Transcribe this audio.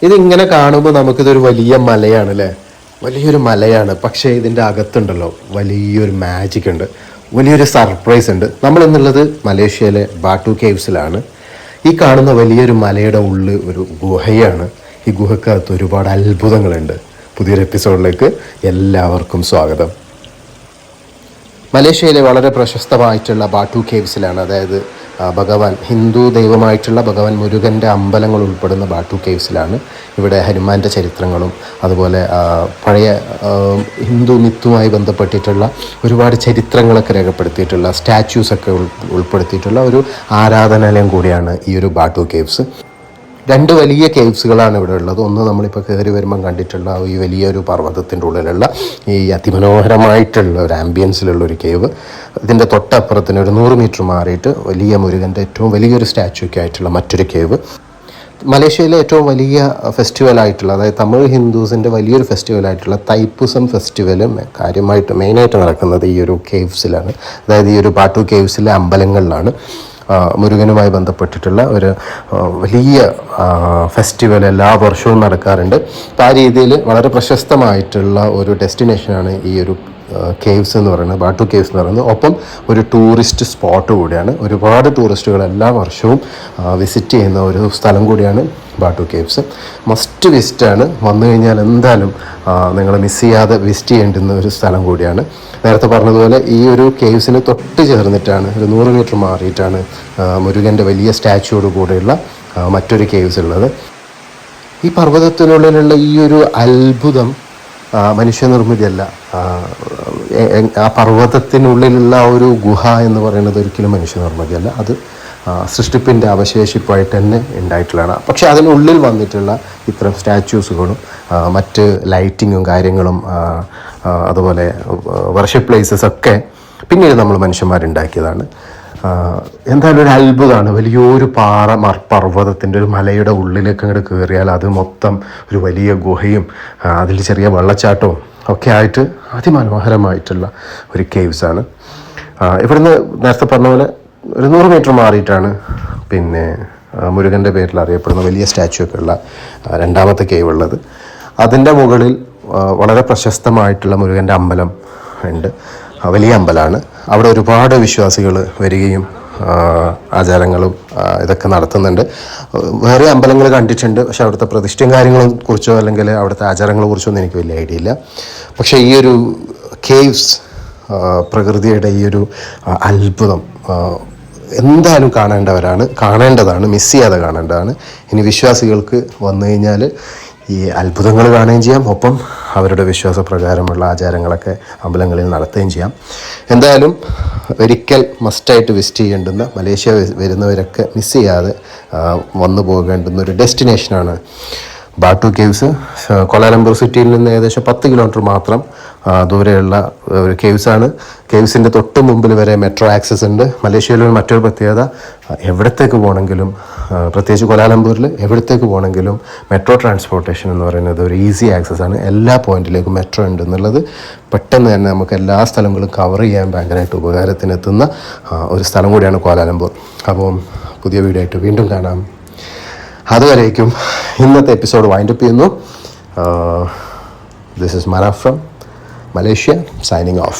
ഇതിങ്ങനെ കാണുമ്പോൾ നമുക്കിതൊരു വലിയ മലയാണ് അല്ലേ, വലിയൊരു മലയാണ്. പക്ഷേ ഇതിൻ്റെ അകത്തുണ്ടല്ലോ വലിയൊരു മാജിക് ഉണ്ട്, വലിയൊരു സർപ്രൈസ് ഉണ്ട്. നമ്മളിന്നുള്ളത് മലേഷ്യയിലെ ബാട്ടു കേവ്സിലാണ്. ഈ കാണുന്ന വലിയൊരു മലയുടെ ഉള്ളിൽ ഒരു ഗുഹയാണ്. ഈ ഗുഹക്കകത്ത് ഒരുപാട് അത്ഭുതങ്ങളുണ്ട്. പുതിയൊരു എപ്പിസോഡിലേക്ക് എല്ലാവർക്കും സ്വാഗതം. മലേഷ്യയിലെ വളരെ പ്രശസ്തമായിട്ടുള്ള ബാട്ടു കേവ്സിലാണ്, അതായത് ഹിന്ദു ദൈവമായിട്ടുള്ള ഭഗവാൻ മുരുകൻ്റെ അമ്പലങ്ങൾ ഉൾപ്പെടുന്ന ബാട്ടു കേവ്സിലാണ്. ഇവിടെ ഹനുമാൻ്റെ ചരിത്രങ്ങളും അതുപോലെ പഴയ ഹിന്ദു മിത്തുമായി ബന്ധപ്പെട്ടിട്ടുള്ള ഒരുപാട് ചരിത്രങ്ങളൊക്കെ രേഖപ്പെടുത്തിയിട്ടുള്ള സ്റ്റാച്യൂസൊക്കെ ഉൾപ്പെടുത്തിയിട്ടുള്ള ഒരു ആരാധനാലയം കൂടിയാണ് ഈ ഒരു ബാട്ടു കേവ്സ്. രണ്ട് വലിയ കേവ്സുകളാണ് ഇവിടെ ഉള്ളത്. ഒന്ന് നമ്മളിപ്പോൾ കയറി വരുമ്പം കണ്ടിട്ടുള്ള ഈ വലിയൊരു പർവ്വതത്തിൻ്റെ ഉള്ളിലുള്ള ഈ അതിമനോഹരമായിട്ടുള്ള ഒരു ആംബിയൻസിലുള്ള ഒരു കേവ്. ഇതിൻ്റെ തൊട്ടപ്പുറത്തിന് ഒരു 100 മീറ്റർ മാറിയിട്ട് വലിയ മുരുകൻ്റെ ഏറ്റവും വലിയൊരു സ്റ്റാച്യു ഒക്കെ ആയിട്ടുള്ള മറ്റൊരു കേവ്. മലേഷ്യയിലെ ഏറ്റവും വലിയ ഫെസ്റ്റിവലായിട്ടുള്ള, അതായത് തമിഴ് ഹിന്ദുസിൻ്റെ വലിയൊരു ഫെസ്റ്റിവലായിട്ടുള്ള തൈപ്പുസം ഫെസ്റ്റിവൽ മെയിനായിട്ട് നടക്കുന്നത് ഈ ഒരു കേവ്സിലാണ്, അതായത് ഈ ഒരു ബാട്ടു കേവ്സിലെ അമ്പലങ്ങളിലാണ്. മുരുകനുമായി ബന്ധപ്പെട്ടിട്ടുള്ള ഒരു വലിയ ഫെസ്റ്റിവൽ എല്ലാ വർഷവും നടക്കാറുണ്ട്. അപ്പോൾ ആ രീതിയിൽ വളരെ പ്രശസ്തമായിട്ടുള്ള ഒരു ഡെസ്റ്റിനേഷനാണ് ഈ ഒരു കേവ്സ് എന്ന് പറയുന്നത്, ബാട്ടു കേവ്സ് എന്ന് പറയുന്നത്. ഒപ്പം ഒരു ടൂറിസ്റ്റ് സ്പോട്ട് കൂടിയാണ്. ഒരുപാട് ടൂറിസ്റ്റുകൾ എല്ലാ വർഷവും വിസിറ്റ് ചെയ്യുന്ന ഒരു സ്ഥലം കൂടിയാണ് ബാട്ടു കേവ്സ്. മസ്റ്റ് വിസിറ്റാണ്. വന്നു കഴിഞ്ഞാൽ എന്തായാലും നിങ്ങൾ മിസ് ചെയ്യാതെ വിസിറ്റ് ചെയ്യേണ്ടുന്ന ഒരു സ്ഥലം കൂടിയാണ്. നേരത്തെ പറഞ്ഞതുപോലെ ഈ ഒരു കേവ്സിന് തൊട്ട് ചേർന്നിട്ടാണ്, ഒരു 100 മീറ്റർ മാറിയിട്ടാണ് മുരുകൻ്റെ വലിയ സ്റ്റാച്യൂയോട് കൂടെയുള്ള മറ്റൊരു കേവ്സ് ഉള്ളത്. ഈ പർവ്വതത്തിനുള്ളിലുള്ള ഈ ഒരു അത്ഭുതം മനുഷ്യനിർമ്മിതിയല്ല. ആ പർവ്വതത്തിനുള്ളിലുള്ള ഒരു ഗുഹ എന്ന് പറയുന്നത് ഒരിക്കലും മനുഷ്യനിർമ്മിതിയല്ല. അത് സൃഷ്ടിപ്പിൻ്റെ അവശേഷിപ്പായിട്ട് തന്നെ ഉണ്ടായിട്ടുള്ളതാണ്. പക്ഷേ അതിനുള്ളിൽ വന്നിട്ടുള്ള ഇത്തരം സ്റ്റാച്യൂസുകളും മറ്റ് ലൈറ്റിങ്ങും കാര്യങ്ങളും അതുപോലെ വർഷിപ്പ് പ്ലേസസ് ഒക്കെ പിന്നീട് നമ്മൾ മനുഷ്യന്മാരുണ്ടാക്കിയതാണ്. എന്തായാലും ഒരു അത്ഭുതമാണ്. വലിയൊരു പർവ്വതത്തിൻ്റെ ഒരു മലയുടെ ഉള്ളിലേക്ക് അങ്ങോട്ട് കയറിയാൽ അത് മൊത്തം ഒരു വലിയ ഗുഹയും അതിൽ ചെറിയ വെള്ളച്ചാട്ടവും ഒക്കെ ആയിട്ട് അതിമനോഹരമായിട്ടുള്ള ഒരു കേവ്സാണ്. ഇവിടുന്ന് നേരത്തെ പറഞ്ഞ പോലെ ഒരു 100 മീറ്റർ മാറിയിട്ടാണ് പിന്നെ മുരുകൻ്റെ പേരിൽ അറിയപ്പെടുന്ന വലിയ സ്റ്റാച്യു ഒക്കെ ഉള്ള രണ്ടാമത്തെ കേവ് ഉള്ളത്. അതിൻ്റെ മുകളിൽ വളരെ പ്രശസ്തമായിട്ടുള്ള മുരുകൻ്റെ അമ്പലം ഉണ്ട്. വലിയ അമ്പലമാണ്. അവിടെ ഒരുപാട് വിശ്വാസികൾ വരികയും ആചാരങ്ങളും ഇതൊക്കെ നടത്തുന്നുണ്ട്. വേറെ അമ്പലങ്ങൾ കണ്ടിട്ടുണ്ട്, പക്ഷെ അവിടുത്തെ പ്രതിഷ്ഠയും കാര്യങ്ങളെ കുറിച്ചോ അല്ലെങ്കിൽ അവിടുത്തെ ആചാരങ്ങളെ കുറിച്ചോ ഒന്നും എനിക്ക് വലിയ ഐഡിയ ഇല്ല. പക്ഷേ ഈ ഒരു കേവ്സ് പ്രകൃതിയുടെ ഈ ഒരു അത്ഭുതം എന്തായാലും കാണേണ്ടതാണ്, മിസ് ചെയ്യാതെ കാണേണ്ടതാണ്. ഇനി വിശ്വാസികൾക്ക് വന്നു കഴിഞ്ഞാൽ ഈ അത്ഭുതങ്ങൾ കാണുകയും ചെയ്യാം, ഒപ്പം അവരുടെ വിശ്വാസപ്രകാരമുള്ള ആചാരങ്ങളൊക്കെ അമ്പലങ്ങളിൽ നടത്തുകയും ചെയ്യാം. എന്തായാലും ഒരിക്കൽ മസ്റ്റായിട്ട് വിസിറ്റ് ചെയ്യേണ്ടുന്ന, മലേഷ്യ വരുന്നവരൊക്കെ മിസ് ചെയ്യാതെ വന്നു പോകേണ്ടുന്ന ഒരു ഡെസ്റ്റിനേഷനാണ് ബാട്ടു കേവ്സ്. കോലാലംപൂർ സിറ്റിയിൽ നിന്ന് ഏകദേശം 10 കിലോമീറ്റർ മാത്രം ദൂരെയുള്ള ഒരു കേവ്സാണ്. കേവ്സിൻ്റെ തൊട്ട് മുമ്പിൽ വരെ മെട്രോ ആക്സസ് ഉണ്ട്. മലേഷ്യയിലെ മറ്റൊരു പ്രത്യേകത, എവിടത്തേക്ക് പോകണമെങ്കിലും, പ്രത്യേകിച്ച് കോലാലംപൂരിൽ എവിടത്തേക്ക് പോകണമെങ്കിലും മെട്രോ ട്രാൻസ്പോർട്ടേഷൻ എന്ന് പറയുന്നത് ഒരു ഈസി ആക്സസ് ആണ്. എല്ലാ പോയിന്റിലേക്കും മെട്രോ ഉണ്ട് എന്നുള്ളത് പെട്ടെന്ന് തന്നെ നമുക്ക് എല്ലാ സ്ഥലങ്ങളും കവർ ചെയ്യാൻ ഭയങ്കരമായിട്ട് ഉപകാരത്തിനെത്തുന്ന ഒരു സ്ഥലം കൂടിയാണ് കോലാലംപൂർ. അപ്പോൾ പുതിയ വീഡിയോ ആയിട്ട് വീണ്ടും കാണാം. അതുവരേക്കും ഇന്നത്തെ എപ്പിസോഡ് വൈൻഡപ്പ് ചെയ്യുന്നു. This is Mana from Malaysia, signing off.